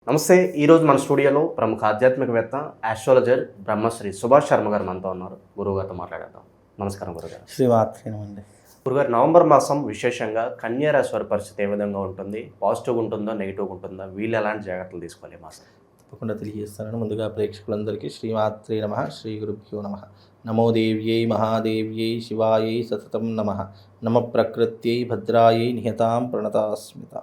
నమస్తే. ఈరోజు మన స్టూడియోలో ప్రముఖ ఆధ్యాత్మికవేత్త ఆస్ట్రాలజర్ బ్రహ్మశ్రీ సుభాష్ శర్మ గారు మనతో ఉన్నారు. గురువుగారితో మాట్లాడేద్దాం. నమస్కారం గురుగారు. శ్రీమాత్రేనండి. గురుగారు, నవంబర్ మాసం విశేషంగా కన్యా రాశి వారి పరిస్థితి ఏ విధంగా ఉంటుంది? పాజిటివ్గా ఉంటుందా, నెగిటివ్గా ఉంటుందా? వీళ్ళు ఎలాంటి జాగ్రత్తలు తీసుకోవాలి ఈ మాసం? తప్పకుండా తెలియజేస్తానని ముందుగా ప్రేక్షకులందరికీ శ్రీమాత్రే నమః, శ్రీ గురుభ్యో నమః. నమో దేవ్యై మహాదేవ్యై శివాయై సతతం నమః. నమ ప్రకృత్యై భద్రాయై నిహతాం ప్రణతాస్మిత.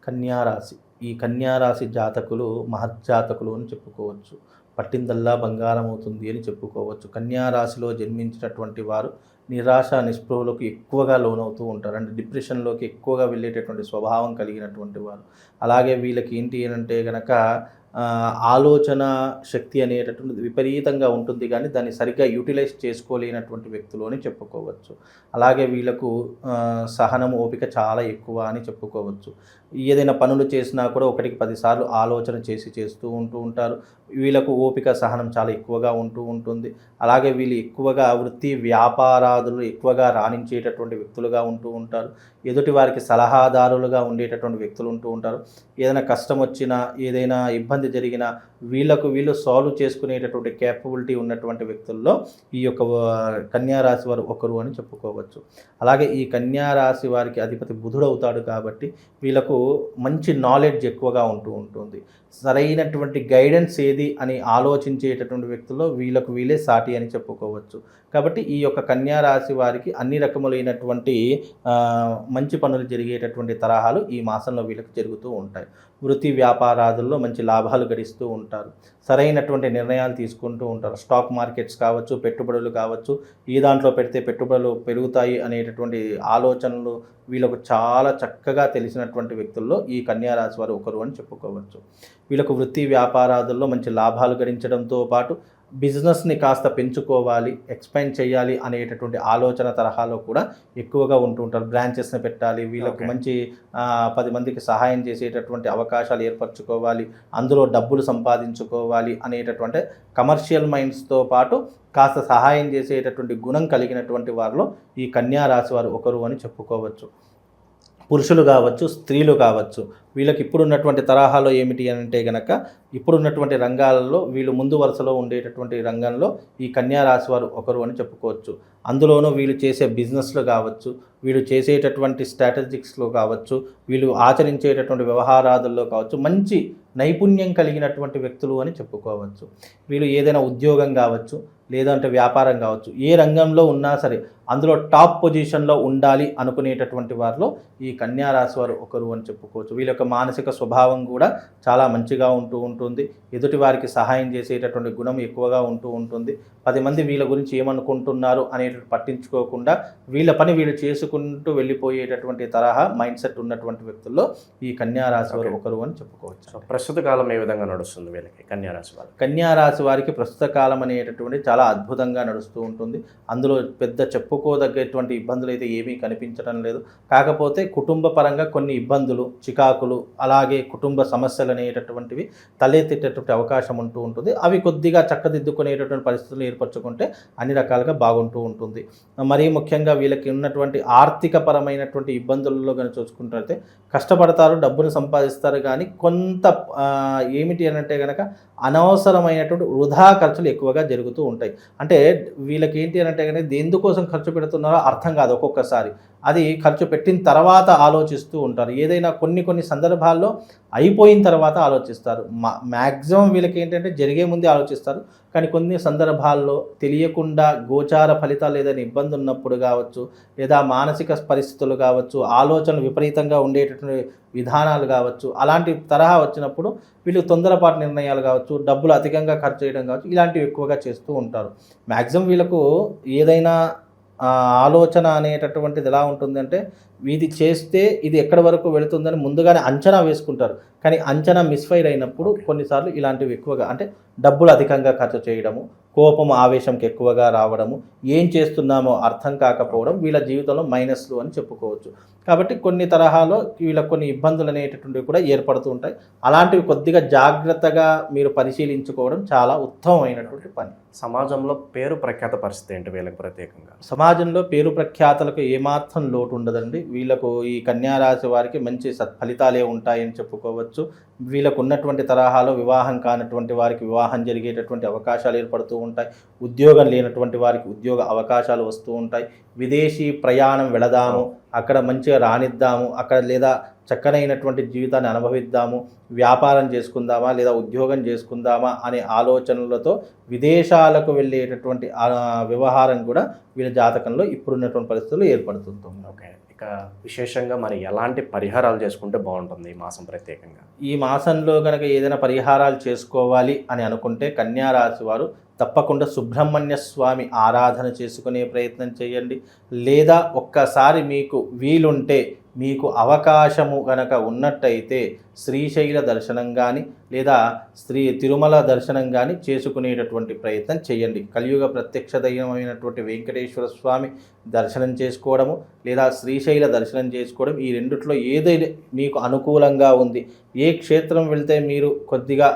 కన్యారాశి. ఈ కన్యారాశి జాతకులు మహజ్జాతకులు అని చెప్పుకోవచ్చు. పట్టిందల్లా బంగారం అవుతుంది అని చెప్పుకోవచ్చు. కన్యారాశిలో జన్మించినటువంటి వారు నిరాశ నిస్పృహలకు ఎక్కువగా లోనవుతూ ఉంటారు. అంటే డిప్రెషన్లోకి ఎక్కువగా వెళ్ళేటటువంటి స్వభావం కలిగినటువంటి వారు. అలాగే వీళ్ళకి ఏంటి అంటే కనుక ఆలోచన శక్తి అనేటటువంటిది విపరీతంగా ఉంటుంది, కానీ దాన్ని సరిగ్గా యూటిలైజ్ చేసుకోలేనటువంటి వ్యక్తులు అని చెప్పుకోవచ్చు. అలాగే వీళ్ళకు సహనం ఓపిక చాలా ఎక్కువ అని చెప్పుకోవచ్చు. ఏదైనా పనులు చేసినా కూడా 1కి 10 సార్లు ఆలోచన చేస్తూ ఉంటారు. వీళ్ళకు ఓపిక సహనం చాలా ఎక్కువగా ఉంటుంది. అలాగే వీళ్ళు ఎక్కువగా వృత్తి వ్యాపారాదులు ఎక్కువగా రాణించేటటువంటి వ్యక్తులుగా ఉంటారు. ఎదుటి వారికి సలహాదారులుగా ఉండేటటువంటి వ్యక్తులు ఉంటారు. ఏదైనా కష్టం వచ్చినా, ఏదైనా ఇబ్బంది జరిగినా వీళ్ళు సాల్వ్ చేసుకునేటటువంటి క్యాపబిలిటీ ఉన్నటువంటి వ్యక్తుల్లో ఈ యొక్క కన్యారాశి వారు ఒకరు అని చెప్పుకోవచ్చు. అలాగే ఈ కన్యారాశి వారికి అధిపతి బుధుడు అవుతాడు కాబట్టి వీళ్ళకు మంచి నాలెడ్జ్ ఎక్కువగా ఉంటుంది. సరైనటువంటి గైడెన్స్ ఏది అని ఆలోచించేటటువంటి వ్యక్తుల్లో వీళ్ళే సాటి అని చెప్పుకోవచ్చు. కాబట్టి ఈ యొక్క కన్యారాశి వారికి అన్ని రకములైనటువంటి మంచి పనులు జరిగేటటువంటి తరహాలు ఈ మాసంలో వీళ్ళకి జరుగుతూ ఉంటాయి. వృత్తి వ్యాపారాదుల్లో మంచి లాభాలు గడిస్తూ ఉంటారు. సరైనటువంటి నిర్ణయాలు తీసుకుంటూ ఉంటారు. స్టాక్ మార్కెట్స్ కావచ్చు, పెట్టుబడులు కావచ్చు, ఈ దాంట్లో పెడితే పెట్టుబడులు పెరుగుతాయి అనేటటువంటి ఆలోచనలు వీళ్ళకు చాలా చక్కగా తెలిసినటువంటి వ్యక్తుల్లో ఈ కన్యారాశి వారు ఒకరు అని చెప్పుకోవచ్చు. వీళ్ళకు వృత్తి వ్యాపారాదుల్లో మంచి లాభాలు గడించడంతో పాటు బిజినెస్ని కాస్త పెంచుకోవాలి, ఎక్స్పాండ్ చేయాలి అనేటటువంటి ఆలోచన తరహాలో కూడా ఎక్కువగా ఉంటారు. బ్రాంచెస్ని పెట్టాలి, వీళ్ళకు మంచి 10 మందికి సహాయం చేసేటటువంటి అవకాశాలు ఏర్పరచుకోవాలి, అందులో డబ్బులు సంపాదించుకోవాలి అనేటటువంటి కమర్షియల్ మైండ్స్తో పాటు కాస్త సహాయం చేసేటటువంటి గుణం కలిగినటువంటి వారిలో ఈ కన్యారాశి వారు ఒకరు అని చెప్పుకోవచ్చు. పురుషులు కావచ్చు, స్త్రీలు కావచ్చు, వీళ్ళకి ఇప్పుడున్నటువంటి తరహాలో ఏమిటి అంటే కనుక ఇప్పుడున్నటువంటి రంగాలలో వీళ్ళు ముందు వరుసలో ఉండేటటువంటి రంగంలో ఈ కన్యారాశి వారు ఒకరు అని చెప్పుకోవచ్చు. అందులోనూ వీళ్ళు చేసే బిజినెస్లు కావచ్చు, వీళ్ళు చేసేటటువంటి స్ట్రాటజిక్స్లో కావచ్చు, వీళ్ళు ఆచరించేటటువంటి వ్యవహారాదుల్లో కావచ్చు మంచి నైపుణ్యం కలిగినటువంటి వ్యక్తులు అని చెప్పుకోవచ్చు. వీళ్ళు ఏదైనా ఉద్యోగం కావచ్చు, లేదంటే వ్యాపారం కావచ్చు, ఏ రంగంలో ఉన్నా సరే అందులో టాప్ పొజిషన్లో ఉండాలి అనుకునేటటువంటి వారిలో ఈ కన్యారాశి వారు ఒకరు అని చెప్పుకోవచ్చు. వీళ్ళ యొక్క మానసిక స్వభావం కూడా చాలా మంచిగా ఉంటుంది. ఎదుటి వారికి సహాయం చేసేటటువంటి గుణం ఎక్కువగా ఉంటుంది. 10 మంది వీళ్ళ గురించి ఏమనుకుంటున్నారు అనేటువంటి పట్టించుకోకుండా వీళ్ళ పని వీళ్ళు చేసుకుంటూ వెళ్ళిపోయేటటువంటి తరహా మైండ్ సెట్ ఉన్నటువంటి వ్యక్తుల్లో ఈ కన్యారాశి వారు ఒకరు అని చెప్పుకోవచ్చు. ప్రస్తుత కాలం ఏ విధంగా నడుస్తుంది వీళ్ళకి కన్యారాశి వారు? కన్యారాశి వారికి ప్రస్తుత కాలం అనేటటువంటి చాలా అద్భుతంగా నడుస్తూ ఉంటుంది. అందులో పెద్ద చెప్పుకోదగ్గటువంటి ఇబ్బందులు అయితే ఏమీ కనిపించడం లేదు. కాకపోతే కుటుంబ పరంగా కొన్ని ఇబ్బందులు, చికాకులు, అలాగే కుటుంబ సమస్యలు అనేటటువంటివి తలెత్తేటటువంటి అవకాశం ఉంటుంది. అవి కొద్దిగా చక్కదిద్దుకునేటటువంటి పరిస్థితులు ఏర్పరచుకుంటే అన్ని రకాలుగా బాగుంటూ ఉంటుంది. మరీ ముఖ్యంగా వీళ్ళకి ఉన్నటువంటి ఆర్థిక పరమైనటువంటి ఇబ్బందులలో కానీ చూసుకుంటే కష్టపడతారు, డబ్బును సంపాదిస్తారు, కానీ కొంత ఏమిటి అని అంటే కనుక అనవసరమైనటువంటి వృధా ఖర్చులు ఎక్కువగా జరుగుతూ ఉంటాయి. అంటే వీళ్ళకి ఏంటి అని అంటే కనుక ఎందుకోసం ఖర్చు పెడుతున్నారో అర్థం కాదు. ఒక్కొక్కసారి అది ఖర్చు పెట్టిన తర్వాత ఆలోచిస్తూ ఉంటారు. ఏదైనా కొన్ని సందర్భాల్లో అయిపోయిన తర్వాత ఆలోచిస్తారు. మ్యాక్సిమం వీళ్ళకి ఏంటంటే జరిగే ముందే ఆలోచిస్తారు, కానీ కొన్ని సందర్భాల్లో తెలియకుండా గోచార ఫలితాలు ఏదైనా ఇబ్బంది ఉన్నప్పుడు కావచ్చు, లేదా మానసిక పరిస్థితులు కావచ్చు, ఆలోచనలు విపరీతంగా ఉండేటటువంటి విధానాలు కావచ్చు, అలాంటి తరహా వచ్చినప్పుడు వీళ్ళు తొందరపాటు నిర్ణయాలు కావచ్చు, డబ్బులు అధికంగా ఖర్చు చేయడం కావచ్చు, ఇలాంటివి ఎక్కువగా చేస్తూ ఉంటారు. మ్యాక్సిమం వీళ్ళకు ఏదైనా ఆలోచన అనేటటువంటిది ఎలా ఉంటుందంటే ఇది చేస్తే ఇది ఎక్కడి వరకు వెళుతుందని ముందుగానే అంచనా వేసుకుంటారు. కానీ అంచనా మిస్ఫైర్ అయినప్పుడు కొన్నిసార్లు ఇలాంటివి ఎక్కువగా అంటే డబ్బులు అధికంగా ఖర్చు చేయడము, కోపం ఆవేశంకి ఎక్కువగా రావడము, ఏం చేస్తున్నామో అర్థం కాకపోవడం వీళ్ళ జీవితంలో మైనస్లు అని చెప్పుకోవచ్చు. కాబట్టి కొన్ని తరహాలో వీళ్ళకి కొన్ని ఇబ్బందులు అనేటటువంటివి కూడా ఏర్పడుతూ ఉంటాయి. అలాంటివి కొద్దిగా జాగ్రత్తగా మీరు పరిశీలించుకోవడం చాలా ఉత్తమమైనటువంటి పని. సమాజంలో పేరు ప్రఖ్యాత పరిస్థితి ఏంటి వీళ్ళకి ప్రత్యేకంగా? సమాజంలో పేరు ప్రఖ్యాతలకు ఏమాత్రం లోటు ఉండదండి. వీళ్ళకు ఈ కన్యా రాశి వారికి మంచి సత్ఫలితాలే ఉంటాయని చెప్పుకోవచ్చు. వీళ్ళకు ఉన్నటువంటి తరహాలో వివాహం కానటువంటి వారికి వివాహం జరిగేటటువంటి అవకాశాలు ఏర్పడుతూ ఉంటాయి. ఉద్యోగం లేనటువంటి వారికి ఉద్యోగ అవకాశాలు వస్తూ ఉంటాయి. విదేశీ ప్రయాణం వెళదాము, అక్కడ మంచిగా రాణిద్దాము, అక్కడ లేదా చక్కనైనటువంటి జీవితాన్ని అనుభవిద్దాము, వ్యాపారం చేసుకుందామా లేదా ఉద్యోగం చేసుకుందామా అనే ఆలోచనలతో విదేశాలకు వెళ్ళేటటువంటి వ్యవహారం కూడా వీళ్ళ జాతకంలో ఇప్పుడున్నటువంటి పరిస్థితులు ఏర్పడుతుంటుంది. ఓకే, ఇక విశేషంగా మరి ఎలాంటి పరిహారాలు చేసుకుంటే బాగుంటుంది ఈ మాసం ప్రత్యేకంగా? ఈ మాసంలో కనుక ఏదైనా పరిహారాలు చేసుకోవాలి అని అనుకుంటే కన్యా రాశి వారు తప్పకుండా సుబ్రహ్మణ్య స్వామి ఆరాధన చేసుకునే ప్రయత్నం చేయండి. లేదా ఒక్కసారి మీకు వీలుంటే, మీకు అవకాశము గనక ఉన్నట్టయితే శ్రీశైల దర్శనం కానీ లేదా తిరుమల దర్శనం కానీ చేసుకునేటటువంటి ప్రయత్నం చేయండి. కలియుగ ప్రత్యక్ష దైవమైనటువంటి వెంకటేశ్వర స్వామి దర్శనం చేసుకోవడము లేదా శ్రీశైల దర్శనం చేసుకోవడం, ఈ రెండిట్లో ఏదైనా మీకు అనుకూలంగా ఉంది, ఏ క్షేత్రం వెళ్తే మీరు కొద్దిగా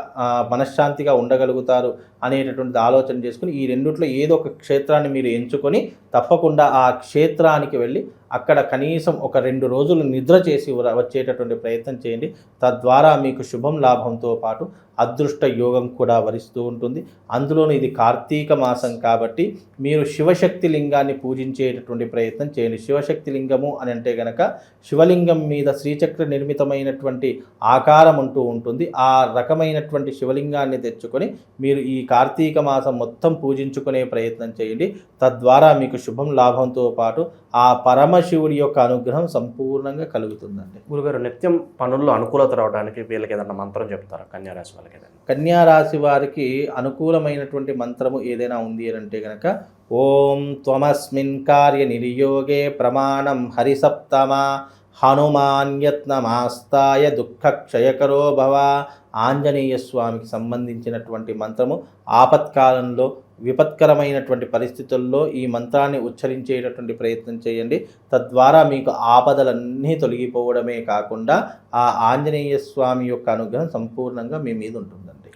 మనశ్శాంతిగా ఉండగలుగుతారు అనేటటువంటిది ఆలోచన చేసుకుని ఈ రెండిట్లో ఏదో ఒక క్షేత్రాన్ని మీరు ఎంచుకొని తప్పకుండా ఆ క్షేత్రానికి వెళ్ళి అక్కడ కనీసం ఒక 2 రోజులు నిద్ర చేసి వచ్చేటటువంటి ప్రయత్నం చేయండి. తద్వారా మీకు శుభం లాభంతో పాటు అదృష్ట యోగం కూడా వరిస్తూ ఉంటుంది. అందులోనూ ఇది కార్తీక మాసం కాబట్టి మీరు శివశక్తి లింగాన్ని పూజించేటటువంటి ప్రయత్నం చేయండి. శివశక్తి లింగము అని అంటే కనుక శివలింగం మీద శ్రీచక్ర నిర్మితమైనటువంటి ఆకారం అంటూ ఉంటుంది. ఆ రకమైనటువంటి శివలింగాన్ని తెచ్చుకొని మీరు ఈ కార్తీక మాసం మొత్తం పూజించుకునే ప్రయత్నం చేయండి. తద్వారా మీకు శుభం లాభంతో పాటు ఆ పరమశివుడి యొక్క అనుగ్రహం సంపూర్ణంగా కలుగుతుందండి. గురుగారు, నిత్యం పనుల్లో అనుకూలత రావడానికి వీళ్ళకి ఏదైనా మంత్రం చెప్తారా కన్యా రాశి వాళ్ళకి? ఏదైనా కన్యా రాశి వారికి అనుకూలమైనటువంటి మంత్రము ఏదైనా ఉంది అని అంటే కనుక ఓం త్వమస్మిన్ కార్య నిర్యోగే ప్రమాణం హరిసప్తమా హనుమాన్యత్నమాస్తాయ దుఃఖక్షయకరో భవ. ఆంజనేయ స్వామికి సంబంధించినటువంటి మంత్రము. ఆపత్కాలంలో విపత్కరమైనటువంటి పరిస్థితుల్లో ఈ మంత్రాన్ని ఉచ్చరించేటటువంటి ప్రయత్నం చేయండి. తద్వారా మీకు ఆపదలన్నీ తొలగిపోవడమే కాకుండా ఆ ఆంజనేయ స్వామి యొక్క అనుగ్రహం సంపూర్ణంగా మీ మీద ఉంటుందండి.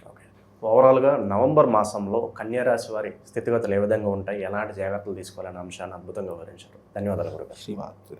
ఓవరాల్గా నవంబర్ మాసంలో కన్యా రాశి వారి స్థితిగతులు ఏ విధంగా ఉంటాయి, ఎలాంటి జాగ్రత్తలు తీసుకోవాలనే అంశాన్ని అద్భుతంగా వివరించారు. ధన్యవాదాలు గురుగారు. శ్రీమాత్రే.